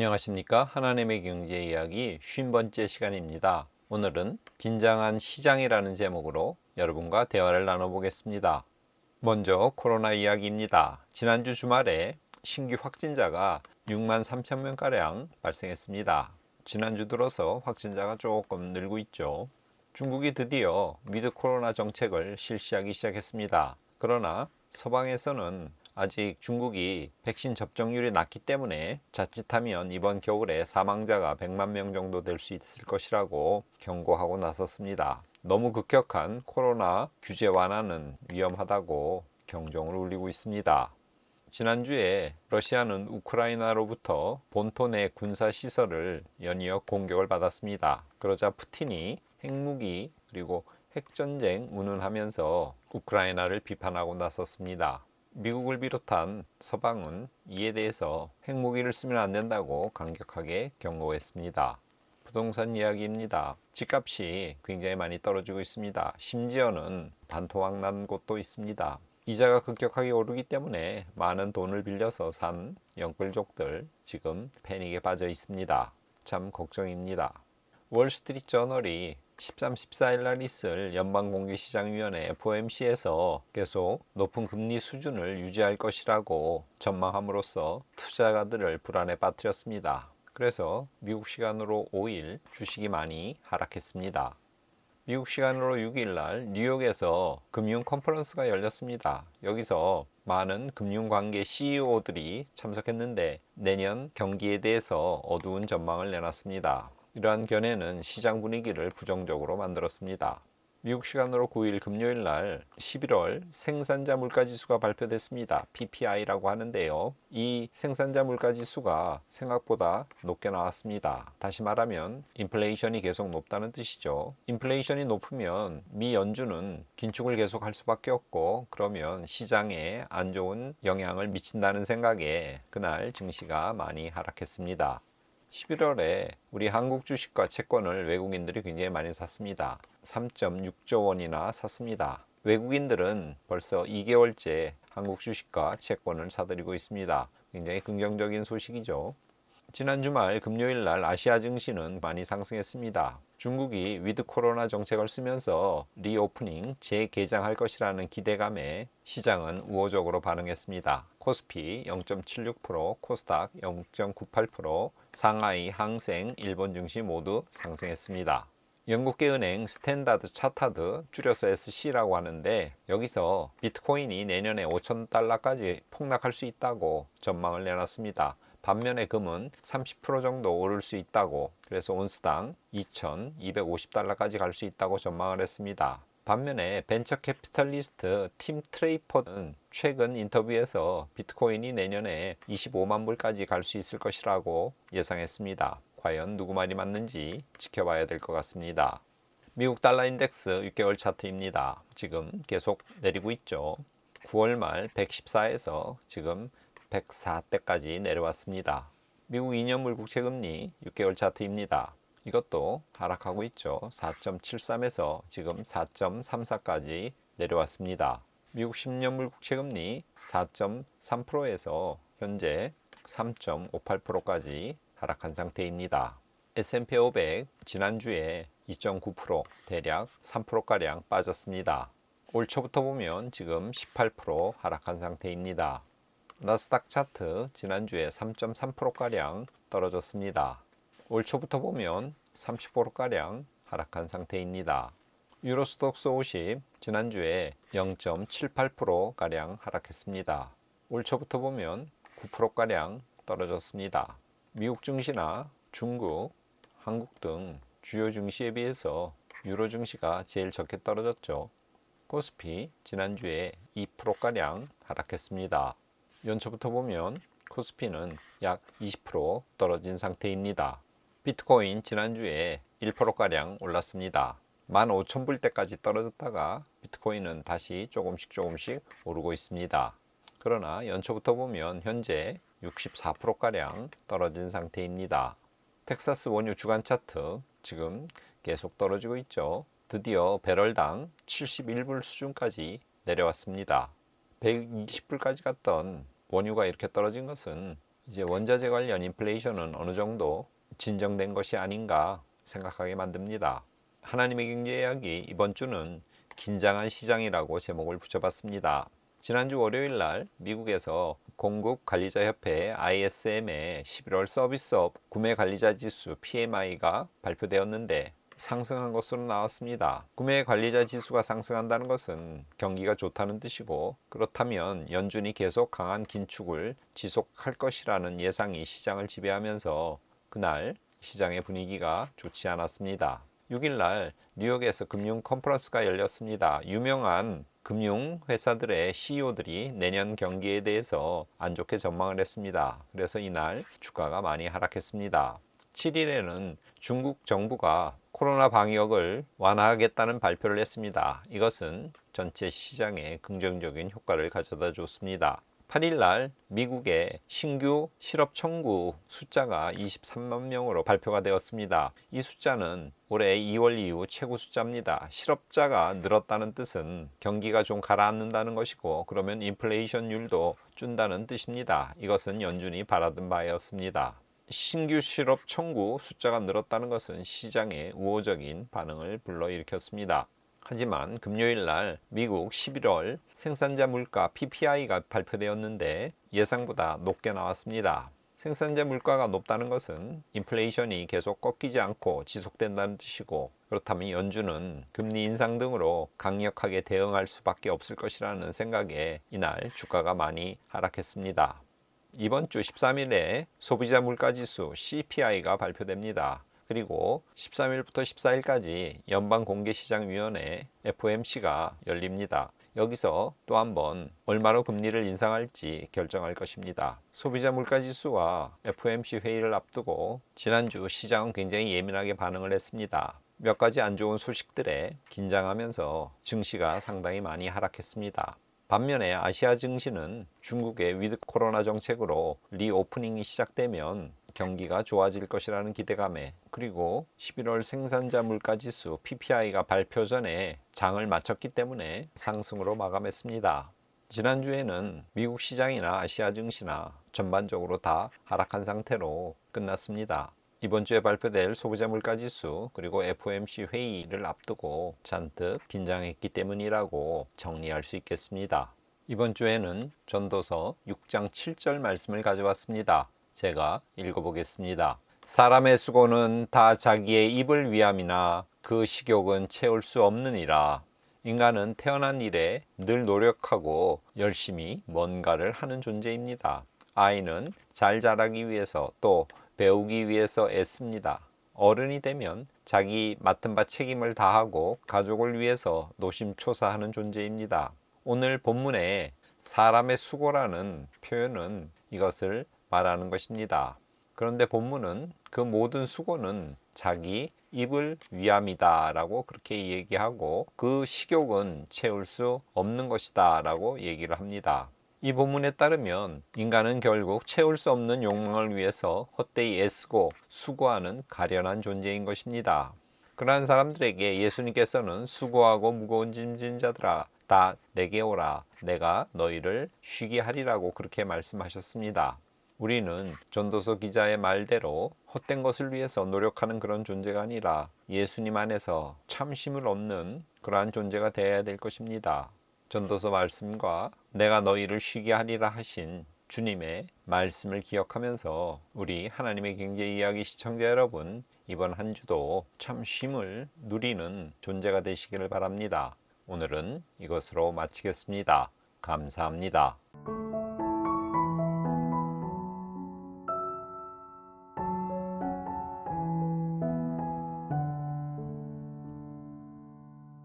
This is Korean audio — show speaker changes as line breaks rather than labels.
안녕하십니까. 하나님의 경제 이야기 50번째 시간입니다. 오늘은 긴장한 시장이라는 제목으로 여러분과 대화를 나눠보겠습니다. 먼저 코로나 이야기입니다. 지난주 주말에 신규 확진자가 6만 3천 명가량 발생했습니다. 지난주 들어서 확진자가 조금 늘고 있죠. 중국이 드디어 위드 코로나 정책을 실시하기 시작했습니다. 그러나 서방에서는 아직 중국이 백신 접종률이 낮기 때문에 자칫하면 이번 겨울에 사망자가 100만 명 정도 될 수 있을 것이라고 경고하고 나섰습니다. 너무 급격한 코로나 규제 완화는 위험하다고 경종을 울리고 있습니다. 지난주에 러시아는 우크라이나로부터 본토 내 군사시설을 연이어 공격을 받았습니다. 그러자 푸틴이 핵무기 그리고 핵전쟁 운운하면서 우크라이나를 비판하고 나섰습니다. 미국을 비롯한 서방은 이에 대해서 핵무기를 쓰면 안 된다고 강력하게 경고했습니다. 부동산 이야기입니다. 집값이 굉장히 많이 떨어지고 있습니다. 심지어는 반토막 난 곳도 있습니다. 이자가 급격하게 오르기 때문에 많은 돈을 빌려서 산 영끌족들 지금 패닉에 빠져 있습니다. 참 걱정입니다. 월스트리트 저널이 13, 14일 날 있을 연방공개시장위원회 FOMC에서 계속 높은 금리 수준을 유지할 것이라고 전망함으로써 투자가들을 불안에 빠뜨렸습니다. 그래서 미국 시간으로 5일 주식이 많이 하락했습니다. 미국 시간으로 6일 날 뉴욕에서 금융 컨퍼런스가 열렸습니다. 여기서 많은 금융관계 CEO들이 참석했는데 내년 경기에 대해서 어두운 전망을 내놨습니다. 이러한 견해는 시장 분위기를 부정적으로 만들었습니다. 미국 시간으로 9일 금요일 날 11월 생산자 물가지수가 발표됐습니다. PPI라고 하는데요. 이 생산자 물가지수가 생각보다 높게 나왔습니다. 다시 말하면 인플레이션이 계속 높다는 뜻이죠. 인플레이션이 높으면 미 연준은 긴축을 계속할 수밖에 없고 그러면 시장에 안 좋은 영향을 미친다는 생각에 그날 증시가 많이 하락했습니다. 11월에 우리 한국 주식과 채권을 외국인들이 굉장히 많이 샀습니다. 3.6조 원이나 샀습니다. 외국인들은 벌써 2개월째 한국 주식과 채권을 사들이고 있습니다. 굉장히 긍정적인 소식이죠. 지난 주말 금요일 날 아시아 증시는 많이 상승했습니다. 중국이 위드 코로나 정책을 쓰면서 리오프닝 재개장할 것이라는 기대감에 시장은 우호적으로 반응했습니다. 코스피 0.76%, 코스닥 0.98%, 상하이, 항생, 일본 증시 모두 상승했습니다. 영국계 은행 스탠다드 차타드 줄여서 SC라고 하는데 여기서 비트코인이 내년에 5,000달러까지 폭락할 수 있다고 전망을 내놨습니다. 반면에 금은 30% 정도 오를 수 있다고, 그래서 온스당 2,250달러까지 갈 수 있다고 전망을 했습니다. 반면에 벤처 캐피탈리스트 팀 트레이퍼는 최근 인터뷰에서 비트코인이 내년에 25만 불까지 갈 수 있을 것이라고 예상했습니다. 과연 누구 말이 맞는지 지켜봐야 될 것 같습니다. 미국 달러 인덱스 6개월 차트입니다. 지금 계속 내리고 있죠. 9월 말 114에서 지금 104대까지 내려왔습니다. 미국 2년물 국채금리 6개월 차트입니다. 이것도 하락하고 있죠. 4.73에서 지금 4.34까지 내려왔습니다. 미국 10년물 국채금리 4.3%에서 현재 3.58%까지 하락한 상태입니다. S&P 500 지난주에 2.9% 대략 3%가량 빠졌습니다. 올 초부터 보면 지금 18% 하락한 상태입니다. 나스닥 차트 지난주에 3.3%가량 떨어졌습니다. 올 초부터 보면 30%가량 하락한 상태입니다. 유로스톡스 50 지난주에 0.78%가량 하락했습니다. 올 초부터 보면 9%가량 떨어졌습니다. 미국 증시나 중국, 한국 등 주요 증시에 비해서 유로 증시가 제일 적게 떨어졌죠. 코스피 지난주에 2%가량 하락했습니다. 연초부터 보면 코스피는 약 20% 떨어진 상태입니다. 비트코인 지난주에 1%가량 올랐습니다. 15,000불대까지 떨어졌다가 비트코인은 다시 조금씩 오르고 있습니다. 그러나 연초부터 보면 현재 64%가량 떨어진 상태입니다. 텍사스 원유 주간 차트 지금 계속 떨어지고 있죠. 드디어 배럴당 71불 수준까지 내려왔습니다. 120불까지 갔던 원유가 이렇게 떨어진 것은 이제 원자재 관련 인플레이션은 어느 정도 진정된 것이 아닌가 생각하게 만듭니다. 하나님의 경제 이야기 이번 주는 긴장한 시장이라고 제목을 붙여봤습니다. 지난주 월요일 날 미국에서 공급관리자협회 ISM의 11월 서비스업 구매관리자 지수 PMI가 발표되었는데 상승한 것으로 나왔습니다. 구매관리자 지수가 상승한다는 것은 경기가 좋다는 뜻이고, 그렇다면 연준이 계속 강한 긴축을 지속할 것이라는 예상이 시장을 지배하면서 그날 시장의 분위기가 좋지 않았습니다. 6일 날 뉴욕에서 금융 컨퍼런스가 열렸습니다. 유명한 금융 회사들의 CEO들이 내년 경기에 대해서 안 좋게 전망을 했습니다. 그래서 이날 주가가 많이 하락했습니다. 7일에는 중국 정부가 코로나 방역을 완화하겠다는 발표를 했습니다. 이것은 전체 시장에 긍정적인 효과를 가져다 줬습니다. 8일 날 미국의 신규 실업 청구 숫자가 23만 명으로 발표가 되었습니다. 이 숫자는 올해 2월 이후 최고 숫자입니다. 실업자가 늘었다는 뜻은 경기가 좀 가라앉는다는 것이고, 그러면 인플레이션율도 준다는 뜻입니다. 이것은 연준이 바라던 바였습니다. 신규 실업 청구 숫자가 늘었다는 것은 시장에 우호적인 반응을 불러일으켰습니다. 하지만 금요일 날 미국 11월 생산자 물가 PPI가 발표되었는데 예상보다 높게 나왔습니다. 생산자 물가가 높다는 것은 인플레이션이 계속 꺾이지 않고 지속된다는 뜻이고, 그렇다면 연준은 금리 인상 등으로 강력하게 대응할 수밖에 없을 것이라는 생각에 이날 주가가 많이 하락했습니다. 이번 주 13일에 소비자 물가지수 CPI가 발표됩니다. 그리고 13일부터 14일까지 연방공개시장위원회 FOMC가 열립니다. 여기서 또 한번 얼마로 금리를 인상할지 결정할 것입니다. 소비자 물가지수와 FOMC 회의를 앞두고 지난주 시장은 굉장히 예민하게 반응을 했습니다. 몇 가지 안 좋은 소식들에 긴장하면서 증시가 상당히 많이 하락했습니다. 반면에 아시아 증시는 중국의 위드 코로나 정책으로 리오프닝이 시작되면 경기가 좋아질 것이라는 기대감에, 그리고 11월 생산자 물가지수 PPI가 발표 전에 장을 마쳤기 때문에 상승으로 마감했습니다. 지난주에는 미국 시장이나 아시아 증시나 전반적으로 다 하락한 상태로 끝났습니다. 이번 주에 발표될 소비자 물가지수 그리고 FOMC 회의를 앞두고 잔뜩 긴장했기 때문이라고 정리할 수 있겠습니다. 이번 주에는 전도서 6장 7절 말씀을 가져왔습니다. 제가 읽어보겠습니다. 사람의 수고는 다 자기의 입을 위함이나 그 식욕은 채울 수 없느니라. 인간은 태어난 이래 늘 노력하고 열심히 뭔가를 하는 존재입니다. 아이는 잘 자라기 위해서 또 배우기 위해서 애씁니다. 어른이 되면 자기 맡은 바 책임을 다하고 가족을 위해서 노심초사하는 존재입니다. 오늘 본문에 사람의 수고라는 표현은 이것을 말하는 것입니다. 그런데 본문은 그 모든 수고는 자기 입을 위함이다 라고 그렇게 얘기하고, 그 식욕은 채울 수 없는 것이다 라고 얘기를 합니다. 이 본문에 따르면 인간은 결국 채울 수 없는 욕망을 위해서 헛되이 애쓰고 수고하는 가련한 존재인 것입니다. 그러한 사람들에게 예수님께서는 수고하고 무거운 짐진 자들아 다 내게 오라, 내가 너희를 쉬게 하리라고 그렇게 말씀하셨습니다. 우리는 전도서 기자의 말대로 헛된 것을 위해서 노력하는 그런 존재가 아니라 예수님 안에서 참심을 얻는 그러한 존재가 되어야 될 것입니다. 전도서 말씀과 내가 너희를 쉬게 하리라 하신 주님의 말씀을 기억하면서 우리 하나님의 경제 이야기 시청자 여러분, 이번 한 주도 참 쉼을 누리는 존재가 되시기를 바랍니다. 오늘은 이것으로 마치겠습니다. 감사합니다.